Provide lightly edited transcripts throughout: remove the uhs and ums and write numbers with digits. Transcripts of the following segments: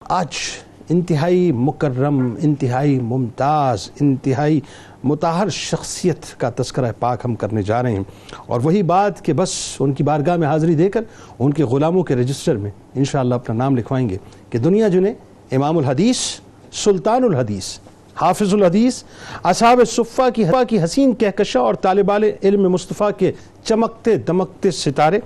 آج انتہائی مکرم، انتہائی ممتاز، انتہائی مطہر شخصیت کا تذکرہ پاک ہم کرنے جا رہے ہیں، اور وہی بات کہ بس ان کی بارگاہ میں حاضری دے کر ان کے غلاموں کے رجسٹر میں انشاءاللہ اپنا نام لکھوائیں گے کہ دنیا جنہیں امام الحدیث، سلطان الحدیث، حافظ الحدیث، اصحاب صفہ کی حسین کہکشاں اور طالبان علم مصطفیٰ کے چمکتے دمکتے ستارے،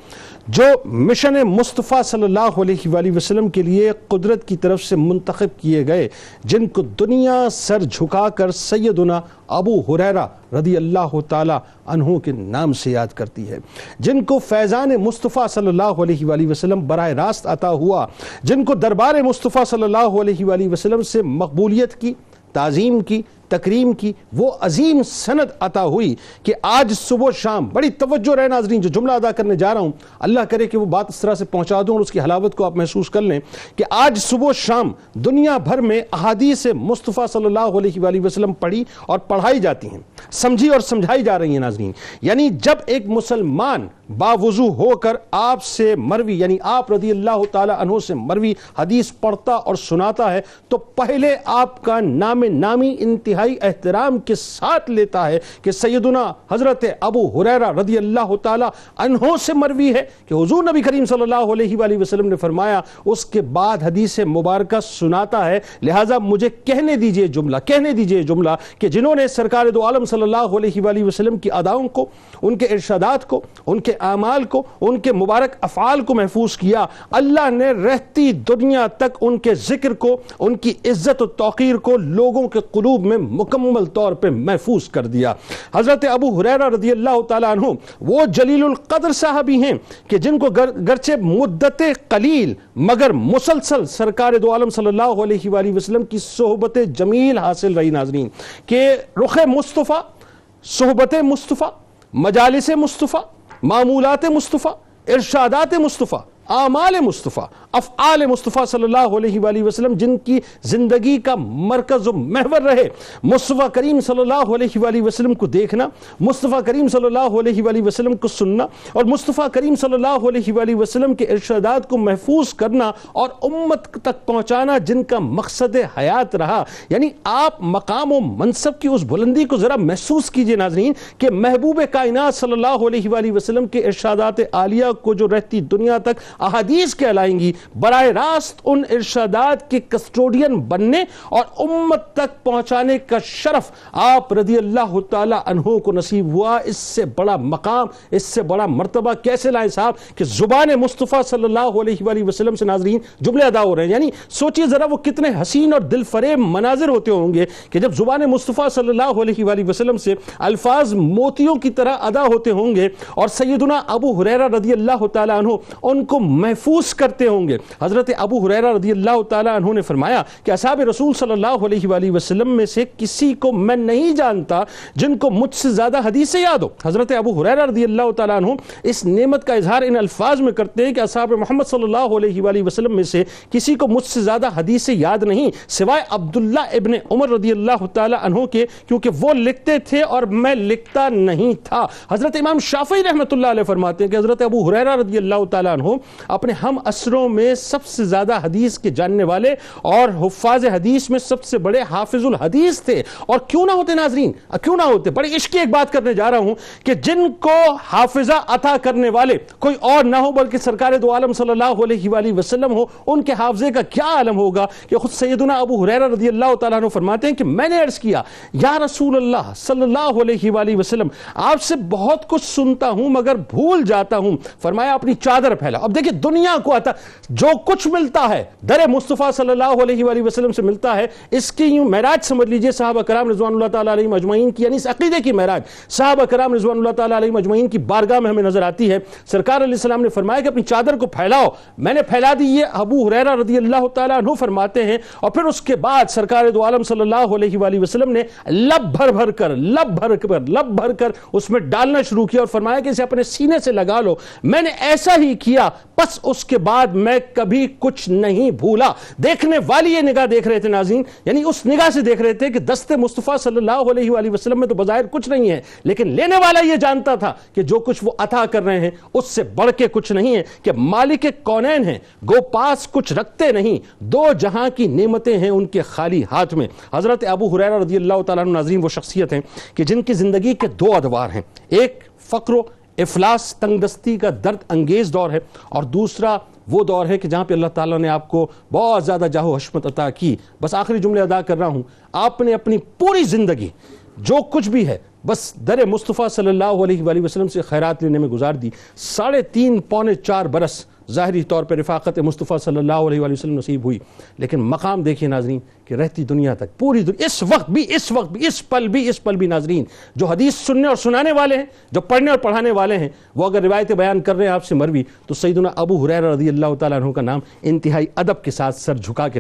جو مشن مصطفیٰ صلی اللہ علیہ وآلہ وسلم کے لیے قدرت کی طرف سے منتخب کیے گئے، جن کو دنیا سر جھکا کر سیدنا ابو ہریرہ رضی اللہ تعالی عنہ کے نام سے یاد کرتی ہے، جن کو فیضان مصطفیٰ صلی اللہ علیہ وآلہ وسلم براہ راست عطا ہوا، جن کو دربار مصطفیٰ صلی اللہ علیہ وآلہ وسلم سے مقبولیت کی، تعظیم کی، تکریم کی وہ عظیم سند عطا ہوئی کہ آج صبح و شام، بڑی توجہ رہے ناظرین، جو جملہ ادا کرنے جا رہا ہوں اللہ کرے کہ وہ بات اس طرح سے پہنچا دوں اور اس کی حلاوت کو آپ محسوس کر لیں کہ آج صبح و شام دنیا بھر میں احادیث مصطفیٰ صلی اللہ علیہ وآلہ وسلم پڑھی اور پڑھائی جاتی ہیں، سمجھی اور سمجھائی جا رہی ہیں ناظرین۔ یعنی جب ایک مسلمان باوضو ہو کر آپ سے مروی، یعنی آپ رضی اللہ تعالی عنہ سے مروی حدیث پڑھتا اور سناتا ہے تو پہلے آپ کا نام نامی انتہائی احترام کے ساتھ لیتا ہے کہ سیدنا حضرت ابو ہریرہ رضی اللہ تعالی عنہ سے مروی ہے کہ حضور نبی کریم صلی اللہ علیہ وآلہ وسلم نے فرمایا، اس کے بعد حدیث مبارکہ سناتا ہے۔ لہٰذا مجھے کہنے دیجئے جملہ کہ جنہوں نے سرکار دو عالم صلی اللہ علیہ وآلہ وسلم کی اداؤں کو، ان کے ارشادات کو، ان کے اعمال کو، ان کے مبارک افعال کو محفوظ کیا، اللہ نے رہتی دنیا تک ان کے ذکر کو، ان کی عزت و توقیر کو لوگوں کے قلوب میں مکمل طور پہ محفوظ کر دیا۔ حضرت ابو ہریرہ رضی اللہ تعالیٰ عنہ وہ جلیل القدر صحابی ہیں کہ جن کو گرچہ مدت قلیل مگر مسلسل سرکار دو عالم صلی اللہ علیہ وآلہ وسلم کی صحبت جمیل حاصل رہی ناظرین، کہ رخ مصطفیٰ، صحبت مصطفیٰ، مجالس مصطفیٰ، معمولات مصطفیٰ، ارشادات مصطفیٰ، اعمال مصطفیٰ، افعال مصطفیٰ صلی اللہ علیہ وآلہ وسلم جن کی زندگی کا مرکز و محور رہے، مصطفیٰ کریم صلی اللہ علیہ وآلہ وسلم کو دیکھنا، مصطفیٰ کریم صلی اللہ علیہ وآلہ وسلم کو سننا اور مصطفیٰ کریم صلی اللہ علیہ وآلہ وسلم کے ارشادات کو محفوظ کرنا اور امت تک پہنچانا جن کا مقصد حیات رہا۔ یعنی آپ مقام و منصب کی اس بلندی کو ذرا محسوس کیجئے ناظرین کہ محبوب کائنات صلی اللہ علیہ وآلہ وسلم کے ارشادات عالیہ کو جو رہتی دنیا تک احادیث کہلائیں گی، براہ راست ان ارشادات کے کسٹوڈین بننے اور امت تک پہنچانے کا شرف آپ رضی اللہ تعالی عنہ کو نصیب ہوا۔ اس سے بڑا مقام، اس سے بڑا مرتبہ کیسے لائیں صاحب کہ زبان مصطفیٰ صلی اللہ علیہ وآلہ وسلم سے ناظرین جملے ادا ہو رہے ہیں۔ یعنی سوچئے ذرا وہ کتنے حسین اور دل فریب مناظر ہوتے ہوں گے کہ جب زبان مصطفیٰ صلی اللہ علیہ وآلہ وسلم سے الفاظ موتیوں کی طرح ادا ہوتے ہوں گے اور سیدنا ابو ہریرہ رضی اللہ تعالی عنہ ان کو محفوظ کرتے ہوں گے۔ حضرت ابو ہریرہ رضی اللہ تعالیٰ عنہ نے فرمایا کہ اصحاب رسول صلی اللہ علیہ وآلہ وسلم میں سے کسی کو میں نہیں جانتا جن کو مجھ سے زیادہ حدیثیں یاد ہو۔ حضرت ابو ہریرہ رضی اللہ تعالیٰ عنہ اس نعمت کا اظہار ان الفاظ میں کرتے ہیں کہ اصحاب محمد صلی اللہ علیہ وآلہ وسلم میں سے کسی کو مجھ سے زیادہ حدیثیں یاد نہیں سوائے عبداللہ ابن عمر رضی اللہ تعالیٰ عنہ کے، کیونکہ وہ لکھتے تھے اور میں لکھتا نہیں تھا۔ حضرت امام شافعی رحمۃ اللہ علیہ فرماتے ہیں کہ حضرت ابو ہریرہ رضی اللہ تعالیٰ عنہ اپنے ہم عصروں میں سب سے زیادہ حدیث کے جاننے والے اور حفاظ حدیث میں سب سے بڑے حافظ الحدیث تھے۔ اور کیوں نہ ہوتے ناظرین، کیوں نہ ہوتے، بڑی عشق کی ایک بات کرنے جا رہا ہوں کہ جن کو حافظہ عطا کرنے والے کوئی اور نہ ہو بلکہ سرکار دو عالم صلی اللہ علیہ وآلہ وسلم ہو، ان کے حافظے کا کیا عالم ہوگا کہ خود سیدنا ابو ہریرہ رضی اللہ تعالیٰ عنہ فرماتے ہیں کہ میں نے عرض کیا، یا رسول اللہ صلی اللہ علیہ وآلہ وسلم، آپ سے بہت کچھ سنتا ہوں مگر بھول جاتا ہوں۔ فرمایا اپنی چادر پھیلا۔ اب دیکھیں دنیا کو آتا جو کچھ ملتا ہے در مصطفیٰ صلی اللہ علیہ وآلہ وسلم سے ملتا ہے، اس کی یوں معراج سمجھ لیجئے صحابہ کرام رضوان اللہ تعالیٰ علیہ مجمعین کی، یعنی اس عقیدے کی معراج صحابہ کرام رضوان اللہ تعالیٰ علیہ مجمعین کی بارگاہ میں ہمیں نظر آتی ہے۔ سرکار علیہ السلام نے فرمایا کہ اپنی چادر کو پھیلاؤ، میں نے پھیلا دی۔ یہ ابو ہریرہ رضی اللہ تعالیٰ عنہ فرماتے ہیں، اور پھر اس کے بعد سرکار دو عالم صلی اللہ علیہ وآلہ وسلم نے لب بھر کر اس میں ڈالنا شروع کیا اور فرمایا کہ اسے اپنے سینے سے لگا لو۔ میں نے ایسا ہی کیا، بس اس کے بعد میں کبھی کچھ نہیں بھولا. دیکھنے والی یہ نگاہ دیکھ رہے تھے ناظرین, یعنی اس نگاہ سے دیکھ رہے تھے کہ دست مصطفیٰ صلی اللہ علیہ وآلہ وسلم میں تو بظاہر کچھ نہیں ہے, لیکن لینے والا یہ جانتا تھا کہ جو کچھ وہ عطا کر رہے ہیں اس سے بڑھ کے کچھ نہیں ہے, کہ مالک کونین ہیں, گو پاس کچھ رکھتے نہیں, دو جہاں کی نعمتیں ہیں ان کے خالی ہاتھ میں. حضرت ابو ہریرہ رضی اللہ تعالیٰ عنہ ناظرین وہ شخصیت ہیں کہ جن کی زندگی کے دو ادوار ہیں, ایک فقر و افلاس تنگ دستی کا درد انگیز دور ہے, اور دوسرا وہ دور ہے کہ جہاں پہ اللہ تعالیٰ نے آپ کو بہت زیادہ جاہ و حشمت عطا کی. بس آخری جملے ادا کر رہا ہوں, آپ نے اپنی پوری زندگی جو کچھ بھی ہے بس در مصطفیٰ صلی اللہ علیہ وآلہ وسلم سے خیرات لینے میں گزار دی. 3.5 پونے 4 برس ظاہری طور پہ رفاقت مصطفیٰ صلی اللہ علیہ وآلہ وسلم نصیب ہوئی, لیکن مقام دیکھیے ناظرین کہ رہتی دنیا تک, پوری دنیا, اس وقت بھی اس پل بھی ناظرین جو حدیث سننے اور سنانے والے ہیں, جو پڑھنے اور پڑھانے والے ہیں, وہ اگر روایتیں بیان کر رہے ہیں آپ سے مروی, تو سیدنا ابو ہریرہ رضی اللہ تعالیٰ عنہ کا نام انتہائی ادب کے ساتھ سر جھکا کے